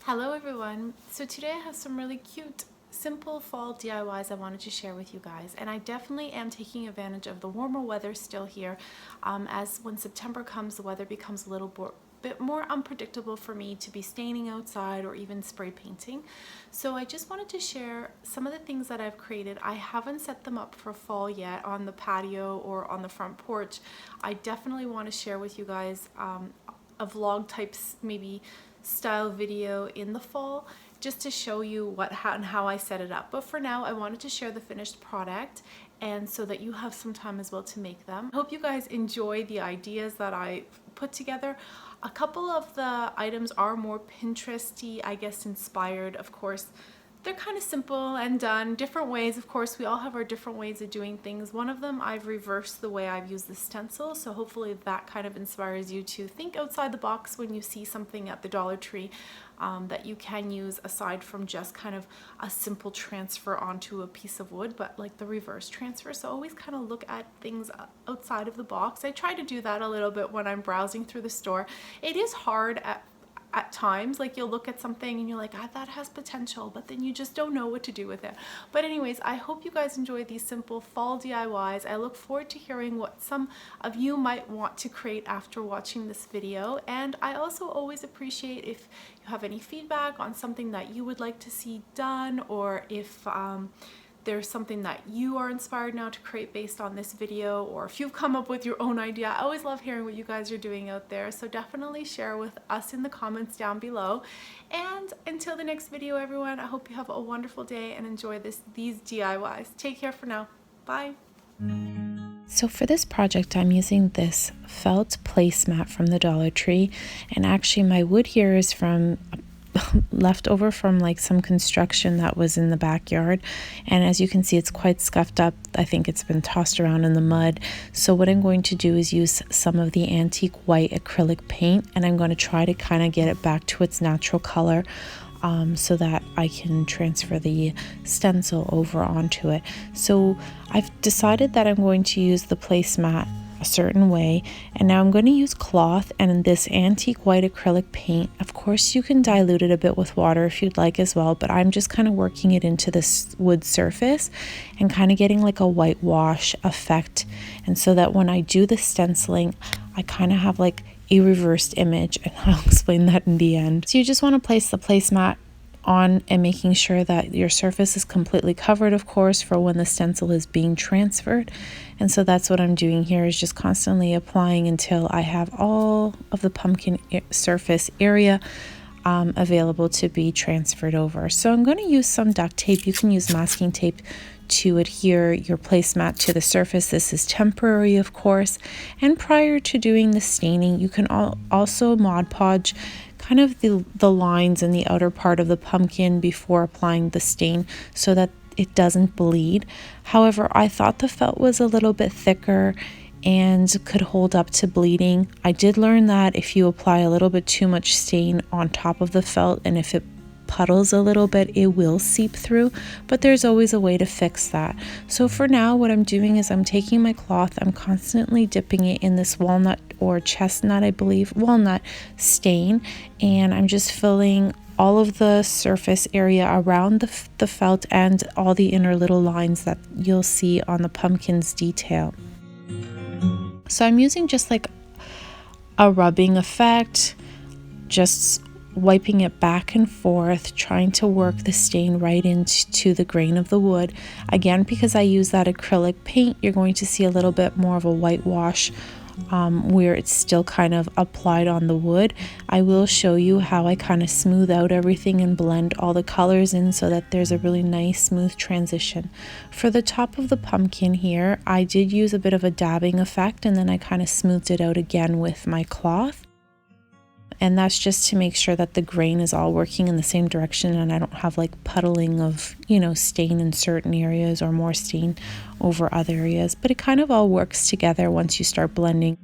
Hello everyone. So today I have some really cute, simple fall DIYs I wanted to share with you guys. And I definitely am taking advantage of the warmer weather still here. As when September comes, the weather becomes a little bit more unpredictable for me to be staining outside or even spray painting. So I just wanted to share some of the things that I've created. I haven't set them up for fall yet on the patio or on the front porch. I definitely want to share with you guys a vlog types maybe style video in the fall just to show you how I set it up. But for now I wanted to share the finished product and so that you have some time as well to make them. I hope you guys enjoy the ideas that I put together. A couple of the items are more Pinteresty, I guess, inspired. Of course, they're kind of simple and done different ways. Of course, we all have our different ways of doing things. One of them, I've reversed the way I've used the stencil, so hopefully that kind of inspires you to think outside the box when you see something at the Dollar Tree that you can use aside from just kind of a simple transfer onto a piece of wood, but like the reverse transfer. So always kind of look at things outside of the box. I try to do that a little bit when I'm browsing through the store. It is hard at times, like you'll look at something and you're like, that has potential, but then you just don't know what to do with it. But anyways, I hope you guys enjoy these simple fall DIYs. I look forward to hearing what some of you might want to create after watching this video. And I also always appreciate if you have any feedback on something that you would like to see done, or if there's something that you are inspired now to create based on this video, or if you've come up with your own idea. I always love hearing what you guys are doing out there, so definitely share with us in the comments down below. And until the next video, everyone, I hope you have a wonderful day and enjoy these DIYs. Take care for now. Bye. So for this project, I'm using this felt placemat from the Dollar Tree, and actually my wood here is from left over from like some construction that was in the backyard, and as you can see, it's quite scuffed up. I think it's been tossed around in the mud. So what I'm going to do is use some of the antique white acrylic paint, and I'm going to try to kind of get it back to its natural color, so that I can transfer the stencil over onto it. So I've decided that I'm going to use the placemat a certain way, and now I'm going to use cloth and this antique white acrylic paint. Of course, you can dilute it a bit with water if you'd like as well, but I'm just kind of working it into this wood surface and kind of getting like a whitewash effect, and so that when I do the stenciling, I kind of have like a reversed image, and I'll explain that in the end. So you just want to place the placemat on and making sure that your surface is completely covered, of course, for when the stencil is being transferred. And so that's what I'm doing here, is just constantly applying until I have all of the pumpkin surface area available to be transferred over. So I'm going to use some duct tape. You can use masking tape to adhere your placemat to the surface. This is temporary, of course. And prior to doing the staining, you can also Mod Podge kind of the lines in the outer part of the pumpkin before applying the stain so that it doesn't bleed. However, I thought the felt was a little bit thicker and could hold up to bleeding. I did learn that if you apply a little bit too much stain on top of the felt, and if it puddles a little bit, it will seep through, but there's always a way to fix that. So for now, what I'm doing is I'm taking my cloth, I'm constantly dipping it in this walnut or chestnut, I believe, walnut stain, and I'm just filling all of the surface area around the felt and all the inner little lines that you'll see on the pumpkin's detail. So I'm using just like a rubbing effect, just wiping it back and forth, trying to work the stain right into the grain of the wood. Again, because I use that acrylic paint, you're going to see a little bit more of a whitewash where it's still kind of applied on the wood. I will show you how I kind of smooth out everything and blend all the colors in so that there's a really nice smooth transition. For the top of the pumpkin here, I did use a bit of a dabbing effect, and then I kind of smoothed it out again with my cloth. And that's just to make sure that the grain is all working in the same direction and I don't have like puddling of, stain in certain areas or more stain over other areas. But it kind of all works together once you start blending.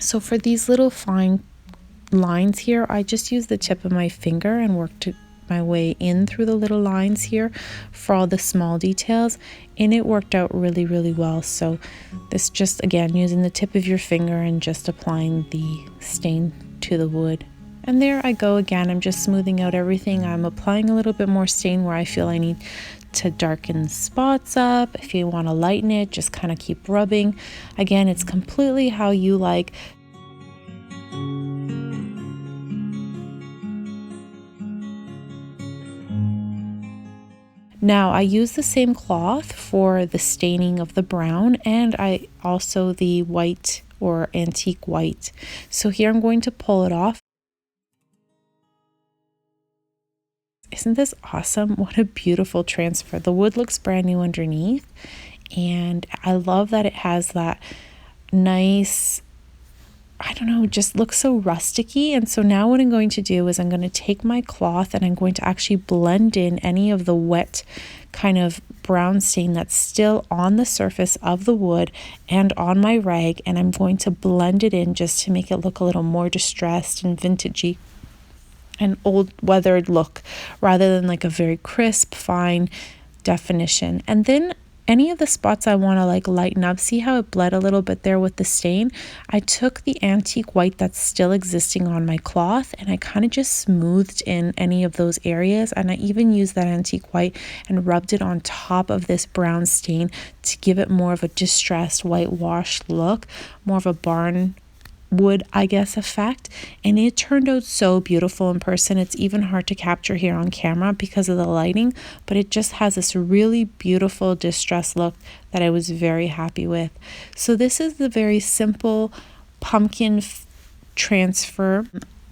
So for these little fine lines here, I just use the tip of my finger and work my way in through the little lines here for all the small details, and it worked out really well. So this just, again, using the tip of your finger and just applying the stain to the wood. And there I go again, I'm just smoothing out everything. I'm applying a little bit more stain where I feel I need to darken spots up. If you want to lighten it, just kind of keep rubbing. Again, it's completely how you like. Now I use the same cloth for the staining of the brown, and I also the white or antique white. So here I'm going to pull it off. Isn't this awesome? What a beautiful transfer. The wood looks brand new underneath, and I love that it has that nice, I don't know, just looks so rusticy. And so now what I'm going to do is I'm going to take my cloth and I'm going to actually blend in any of the wet kind of brown stain that's still on the surface of the wood and on my rag, and I'm going to blend it in just to make it look a little more distressed and vintagey, an old weathered look, rather than like a very crisp, fine definition. And then any of the spots I want to like lighten up, see how it bled a little bit there with the stain? I took the antique white that's still existing on my cloth and I kind of just smoothed in any of those areas, and I even used that antique white and rubbed it on top of this brown stain to give it more of a distressed whitewashed look, more of a barn wood, I guess, effect. And it turned out so beautiful in person. It's even hard to capture here on camera because of the lighting, but it just has this really beautiful distressed look that I was very happy with. So this is the very simple pumpkin transfer.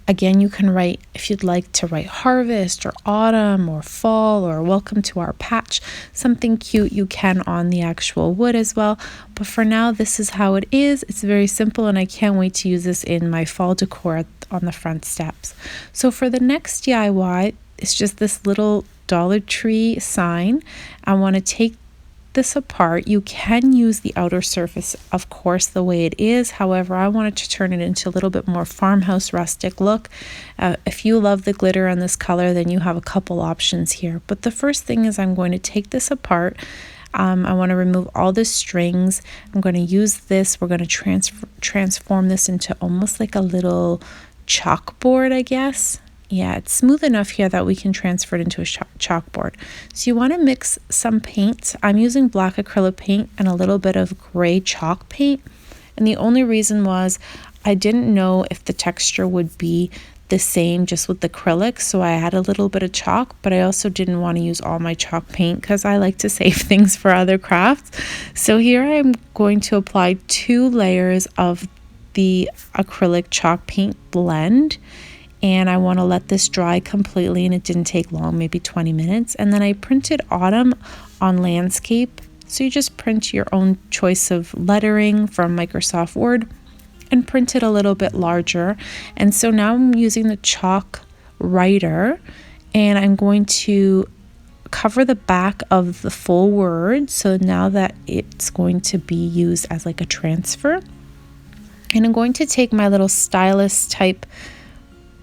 Again, you can write, if you'd like to write harvest or autumn or fall or welcome to our patch, something cute, you can on the actual wood as well. But for now, this is how it is. It's very simple, and I can't wait to use this in my fall decor on the front steps. So for the next DIY, it's just this little Dollar Tree sign. I want to take this apart. You can use the outer surface, of course, the way it is. However, I wanted to turn it into a little bit more farmhouse rustic look. If you love the glitter and this color, then you have a couple options here. But the first thing is I'm going to take this apart. I want to remove all the strings. I'm going to use this. We're going to transform this into almost like a little chalkboard, I guess. Yeah, it's smooth enough here that we can transfer it into a chalkboard. So you want to mix some paint. I'm using black acrylic paint and a little bit of gray chalk paint. And the only reason was I didn't know if the texture would be the same just with the acrylic. So I had a little bit of chalk, but I also didn't want to use all my chalk paint because I like to save things for other crafts. So here I'm going to apply 2 layers of the acrylic chalk paint blend. And I want to let this dry completely, and it didn't take long, maybe 20 minutes. And then I printed autumn on landscape. So you just print your own choice of lettering from Microsoft Word and print it a little bit larger. And so now I'm using the chalk writer, and I'm going to cover the back of the full word. So now that it's going to be used as like a transfer. And I'm going to take my little stylus type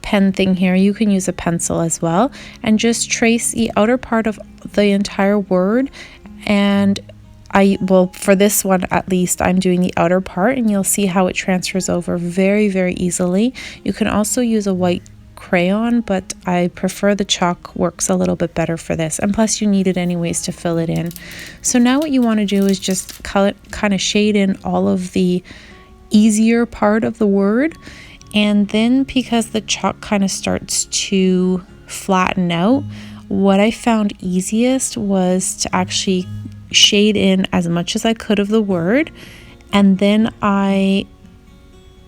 pen thing here, you can use a pencil as well, and just trace the outer part of the entire word. And for this one at least, I'm doing the outer part, and you'll see how it transfers over very easily. You can also use a white crayon, but I prefer the chalk, works a little bit better for this, and plus you need it anyways to fill it in. So now what you want to do is just kind of shade in all of the easier part of the word. And then because the chalk kind of starts to flatten out, what I found easiest was to actually shade in as much as I could of the word, and then I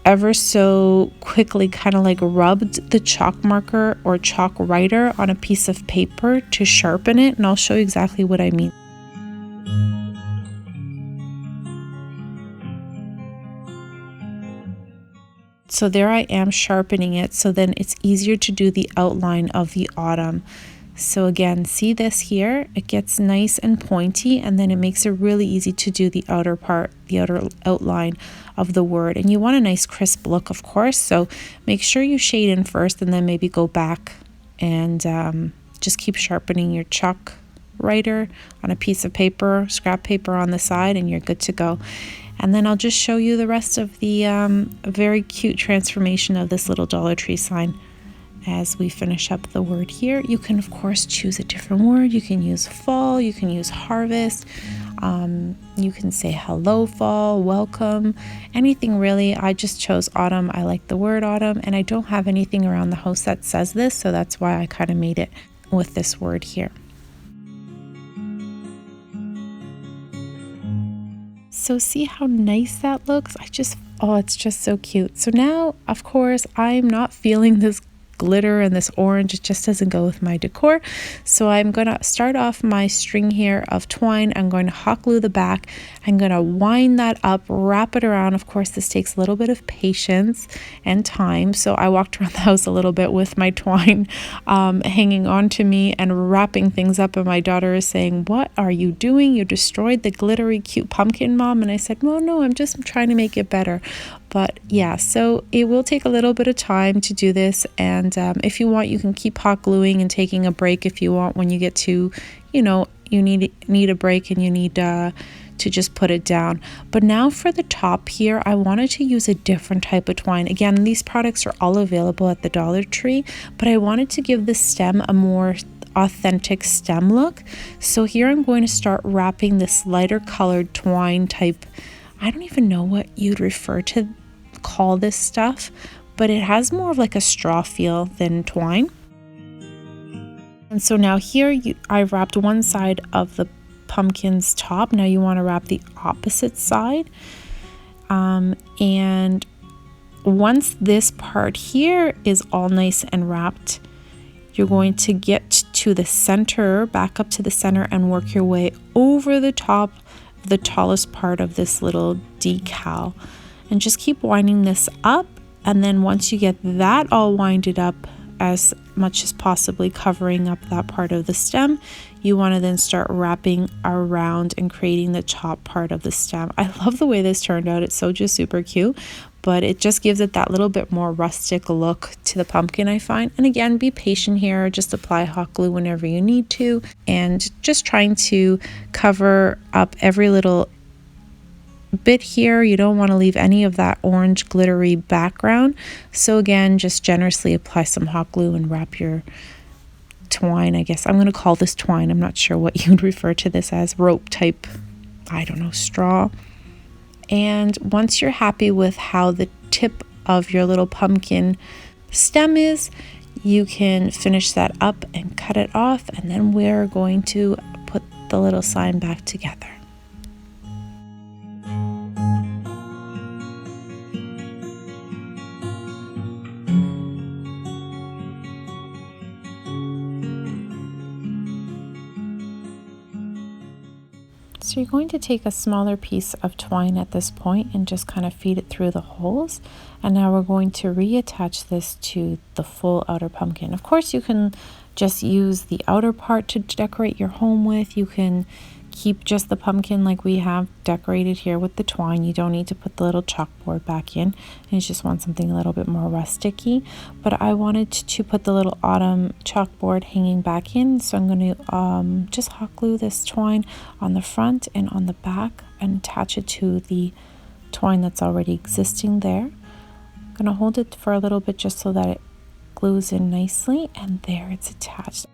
ever so quickly kind of like rubbed the chalk marker or chalk writer on a piece of paper to sharpen it, and I'll show you exactly what I mean. So there I am sharpening it, so then it's easier to do the outline of the autumn. So again, see this here, it gets nice and pointy, and then it makes it really easy to do the outer part, the outer outline of the word. And you want a nice crisp look, of course, so make sure you shade in first and then maybe go back and just keep sharpening your chalk writer on a piece of paper, scrap paper on the side, and you're good to go. And then I'll just show you the rest of the very cute transformation of this little Dollar Tree sign. As we finish up the word here, you can of course choose a different word. You can use fall, you can use harvest, you can say hello fall, welcome, anything really. I just chose autumn. I like the word autumn, and I don't have anything around the house that says this, so that's why I kind of made it with this word here. So see how nice that looks? It's just so cute. So now, of course, I'm not feeling this glitter and this orange. It just doesn't go with my decor. So I'm going to start off my string here of twine. I'm going to hot glue the back. I'm going to wind that up, wrap it around. Of course, this takes a little bit of patience and time. So I walked around the house a little bit with my twine hanging on to me and wrapping things up. And my daughter is saying, "What are you doing? You destroyed the glittery cute pumpkin, Mom." And I said, "Well, no, I'm just trying to make it better." But yeah, so it will take a little bit of time to do this. And if you want, you can keep hot gluing and taking a break if you want when you get to, you need a break and you need to just put it down. But now for the top here, I wanted to use a different type of twine. Again, these products are all available at the Dollar Tree, but I wanted to give the stem a more authentic stem look. So here I'm going to start wrapping this lighter colored twine type. I don't even know what you'd call this stuff, but it has more of like a straw feel than twine. And so now here I wrapped one side of the pumpkin's top. Now you want to wrap the opposite side. And once this part here is all nice and wrapped, you're going to get to the center, back up to the center, and work your way over the top of the tallest part of this little decal. And just keep winding this up. And then once you get that all winded up, as much as possibly covering up that part of the stem, you want to then start wrapping around and creating the top part of the stem. I love the way this turned out. It's so just super cute, but it just gives it that little bit more rustic look to the pumpkin, I find. And again, be patient here. Just apply hot glue whenever you need to, and just trying to cover up every little bit here. You don't want to leave any of that orange glittery background. So again, just generously apply some hot glue and wrap your twine. I guess I'm going to call this twine. I'm not sure what you'd refer to this as. Rope type, I don't know, straw. And once you're happy with how the tip of your little pumpkin stem is, you can finish that up and cut it off, and then we're going to put the little sign back together. So you're going to take a smaller piece of twine at this point and just kind of feed it through the holes. And now we're going to reattach this to the full outer pumpkin. Of course, you can just use the outer part to decorate your home with. You can keep just the pumpkin like we have decorated here with the twine. You don't need to put the little chalkboard back in. You just want something a little bit more rustic-y. But I wanted to put the little autumn chalkboard hanging back in, so I'm going to just hot glue this twine on the front and on the back and attach it to the twine that's already existing there. I'm going to hold it for a little bit just so that it glues in nicely, and there it's attached.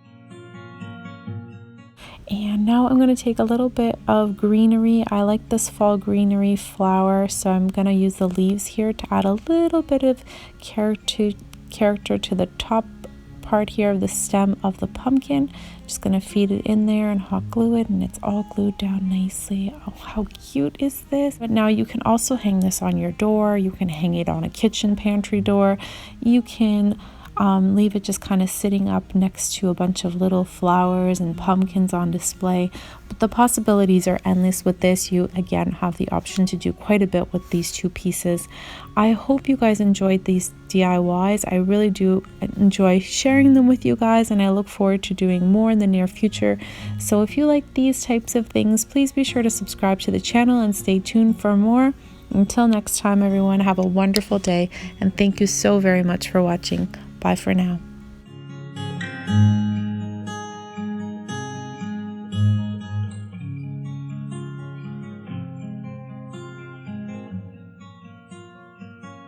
And now I'm going to take a little bit of greenery. I like this fall greenery flower, so I'm going to use the leaves here to add a little bit of character to the top part here of the stem of the pumpkin. Just going to feed it in there and hot glue it, and it's all glued down nicely. Oh, how cute is this? But now you can also hang this on your door. You can hang it on a kitchen pantry door. You can leave it just kind of sitting up next to a bunch of little flowers and pumpkins on display. But the possibilities are endless with this. You again have the option to do quite a bit with these two pieces. I hope you guys enjoyed these DIYs. I really do enjoy sharing them with you guys, and I look forward to doing more in the near future. So if you like these types of things, please be sure to subscribe to the channel and stay tuned for more. Until next time, everyone, have a wonderful day, and thank you so very much for watching. Bye for now.